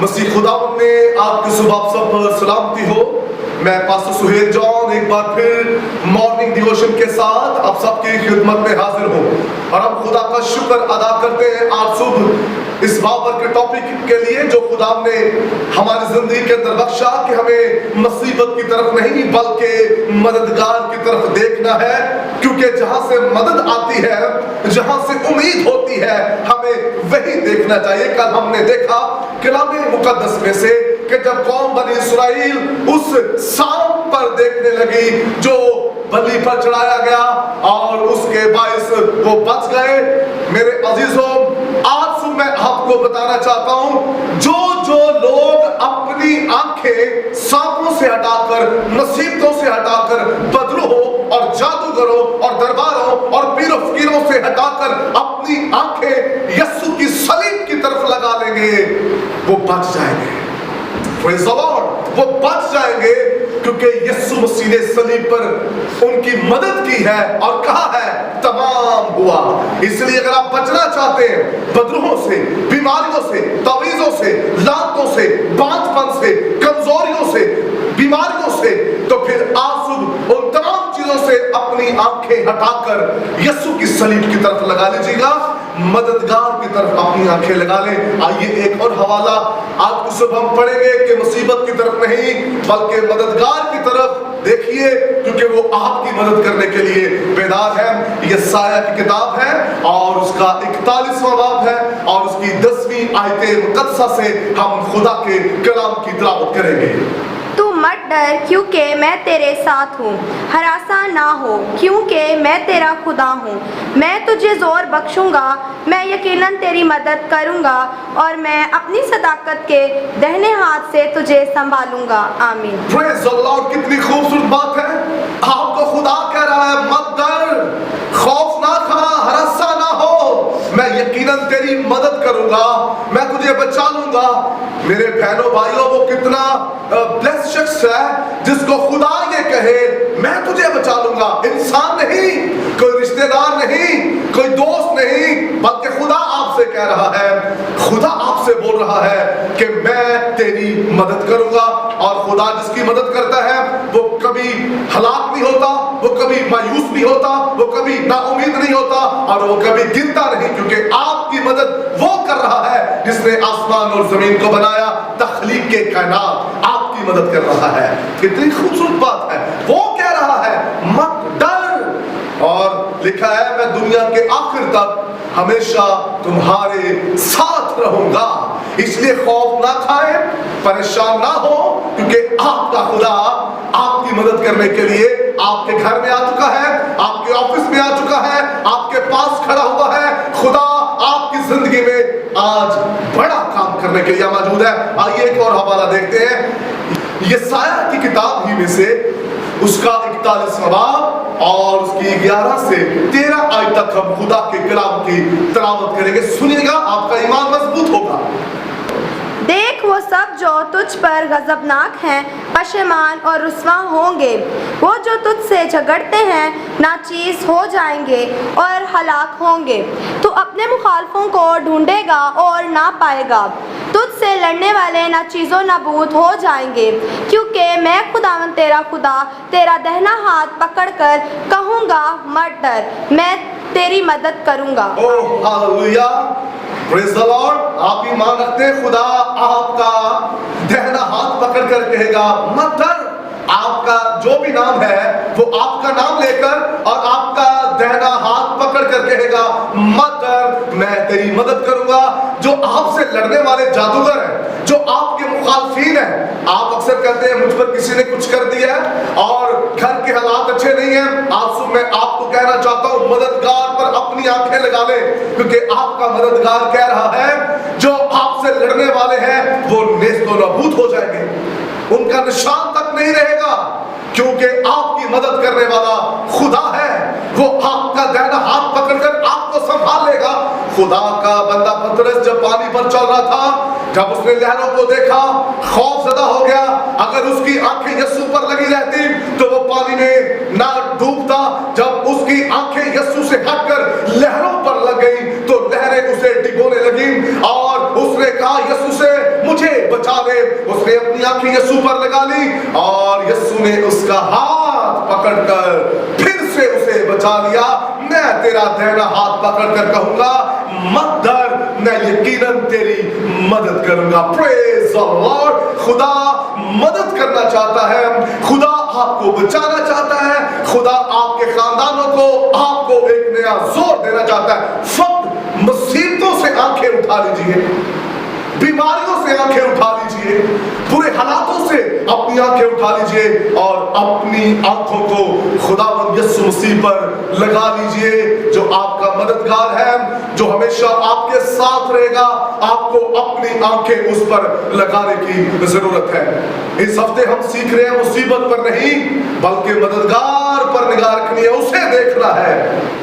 मसीह खुदावन में आपकी सुबह आप सब पर सलामती हो। मैं पास्टर सुहेल जॉन एक बार फिर मॉर्निंग डिवोशन के साथ आप सबकी खिदमत में हाजिर हूँ और हम खुदा का शुक्र अदा करते हैं आज सुबह इस बाबर के टॉपिक के लिए जो खुदा ने हमारी जिंदगी के अंदर बख्शा कि हमें मुसीबत की तरफ नहीं बल्कि मददगार की तरफ देखना है, क्योंकि जहां से मदद आती है, जहां से उम्मीद होती है, हमें वही देखना चाहिए। कल हमने देखा कलामे मुकद्दस में से कि जब कौम बनी इस्राएल उस सांप पर देखने लगी जो बलि पर चढ़ाया गया और उसके बायस वो बच गए। मेरे अजीजों, आज मैं आपको बताना चाहता हूं जो लोग अपनी आंखें सांपों से हटाकर, मुसीबतों से हटाकर, बदरूहों और जादूगरों और दरबारों और पीरों फकीरों से हटाकर अपनी आंखें यीशु की सलीब की तरफ लगा लेंगे, वो बच जाएंगे। Praise the Lord, वो बच जाएंगे क्योंकि यीशु मसीह ने सलीब पर उनकी मदद की है और कहा है तमाम हुआ। इसलिए अगर आप बचना चाहते हैं बदरूहों से, बीमारियों से, तवीज़ों से, लातों से, बांझपन से, कमजोरियों से, बीमारियों से, तो फिर आज सुबह उन तमाम चीजों से अपनी आंखें हटाकर यीशु की सलीब की तरफ लगा लीजिएगा, मददगार की तरफ अपनी आंखें लगा लें। आइए एक और हवाला आज सुबह हम पढ़ेंगे कि मुसीबत की तरफ नहीं बल्कि मददगार की तरफ देखिए, क्योंकि वो आपकी मदद करने के लिए बेदार है। यशायाह की किताब है और उसका 41वां बाब है और उसकी 10वीं आयत मुकद्दसा से हम खुदा के कलाम की तिलावत करेंगे। तू मत डर क्योंकि मैं तेरे साथ हूँ, हरासा ना हो क्योंकि मैं तेरा खुदा हूँ। मैं तुझे जोर बख्शूंगा, मैं यकीनन तेरी मदद करूँगा और मैं अपनी सदाकत के दाहिने हाथ से तुझे संभालूंगा। आमीन। Praise the Lord. कितनी खूबसूरत बात है। आपको खुदा कह रहा है मत डर, खौफ ना खा, हरासा ना हो, मैं यकीनन तेरी मदद करूंगा, मैं तुझे बचा लूंगा। मेरे बहनों भाइयों, वो कितना ब्लेस्ड शख्स है जिसको खुदा ये कहे मैं तुझे बचा लूंगा। इंसान नहीं, कोई रिश्तेदार नहीं, कोई दोस्त नहीं, बल्कि खुदा आपसे कह रहा है, खुदा आपसे बोल रहा है कि मैं तेरी मदद करूंगा। और खुदा जिसकी मदद करता है वो कभी हलाक नहीं होता, वो कभी मायूस नहीं होता, वो कभी नाउमीद नहीं होता और वो कभी गिरता नहीं, क्योंकि आपकी मदद वो कर रहा है जिसने आसमान और जमीन को बनाया, तख्लीक के कायनात आपकी मदद कर रहा है। कितनी खूबसूरत बात है। वो कह रहा है मत डर, और लिखा है मैं दुनिया के आखिर तक हमेशा तुम्हारे साथ रहूंगा। इसलिए खौफ ना खाए, परेशान ना हो, क्योंकि आपका खुदा आपकी मदद करने के लिए आपके घर में आ चुका है, आपके ऑफिस में आ चुका है, आपके पास खड़ा हुआ है। खुदा आपकी जिंदगी में आज बड़ा काम करने के लिए मौजूद है। आइए एक और हवाला देखते हैं यशायाह की किताब ही में से उसका 41वां बाब और उसकी 11 से 13 आयत तक हम खुदा के कलाम की तिलावत करेंगे। सुनिएगा, आपका ईमान मजबूत होगा। देख वो सब जो तुझ पर गजबनाक हैं पशेमान और रुस्वा होंगे, वो जो तुझसे झगड़ते हैं नाचीज हो जाएंगे और हलाक होंगे। तू अपने मुखालफों को ढूंढेगा और ना पाएगा, तुझसे लड़ने वाले नाचीजो नाबूद हो जाएंगे, क्योंकि मैं खुदावन तेरा खुदा तेरा दाहिना हाथ पकड़कर कहूँगा मत डर, मैं तेरी मदद करूँगा। Oh hallelujah, praise the Lord. आप ईमान रखते हैं, खुदा आपका दाहिना हाथ पकड़ कर कहेगा मत डर। आपका जो भी नाम है वो आपका नाम लेकर और आपका दाहिना हाथ पकड़ कर कहेगा मत डर, मैं तेरी मदद करूंगा। जो आपसे लड़ने वाले जादूगर हैं, जो आपके मुखालफीन हैं, आप अक्सर कहते हैं मुझ पर किसी ने कुछ कर दिया है और घर के हालात अच्छे नहीं हैं। आज सुबह मैं आपको कहना चाहता हूं मददगार पर अपनी आंखें लगा ले, क्योंकि आपका मददगार कह रहा है जो आपसे लड़ने वाले हैं वो नेस्तो नाबूद हो जाएंगे, उनका निशान तक नहीं रहेगा, क्योंकि आपकी मदद करने वाला खुदा है। वो आपका दाहिना हाथ पकड़कर आपको संभाल लेगा। खुदा का बंदा पतरस जब पानी पर चल रहा था, जब उसने लहरों को देखा खौफजदा हो गया। अगर उसकी आंखें यीशु पर लगी रहती तो वो पानी में ना डूबता। जब उसकी आंखें यीशु से हटकर लहरों पर लग गई तो लहरें उसे डिगोने लगी और उसने कहा यीशु से मुझे भागे। उसने अपनी आंखें यीशु पर लगा ली और यीशु ने उसका हाथ पकड़कर फिर से उसे बचा लिया। मैं तेरा दाहिना हाथ पकड़कर कहूंगा मत डर, मैं यकीनन तेरी मदद करूंगा। Praise the Lord. खुदा मदद करना चाहता है, खुदा आपको बचाना चाहता है, खुदा आपके खानदानों को आपको एक नया जोर देना चाहता है। फक्त मुसीबतों से आंखें उठा लीजिए, बीमारियों से आंखें उठा लीजिए, बुरे हालातों से अपनी आंखें उठा लीजिए और अपनी आंखों को खुदावंद यीशु मसीह पर लगा लीजिए, जो आपका मददगार है, जो हमेशा आपके साथ रहेगा। आपको अपनी आंखें उस पर लगाने की जरूरत है। इस हफ्ते हम सीख रहे हैं मुसीबत पर नहीं बल्कि मददगार पर निगाह रखनी है, उसे देखना है।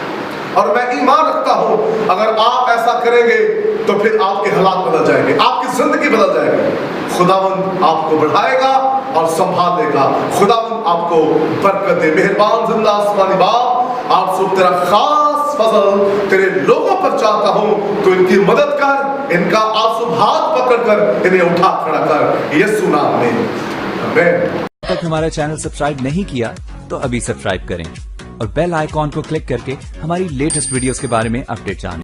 और मैं ईमान रखता हूं अगर आप ऐसा करेंगे तो फिर आपके हालात बदल जाएंगे, आपकी जिंदगी बदल जाएगी। खुदावंद आपको बढ़ाएगा और संभालेगा। खुदावंद आपको बरकत दे। मेहरबान जिंदा आसमानी बाप, आप सब तेरा खास फजल तेरे लोगों पर चाहता हूं, तो इनकी मदद कर, इनका आंसू हाथ पकड़कर इन्हें उठा खड़ा कर, यीशु नाम में आमीन। तक हमारा चैनल सब्सक्राइब नहीं किया तो अभी सब्सक्राइब करें और बेल आइकॉन को क्लिक करके हमारी लेटेस्ट वीडियोस के बारे में अपडेट जानें।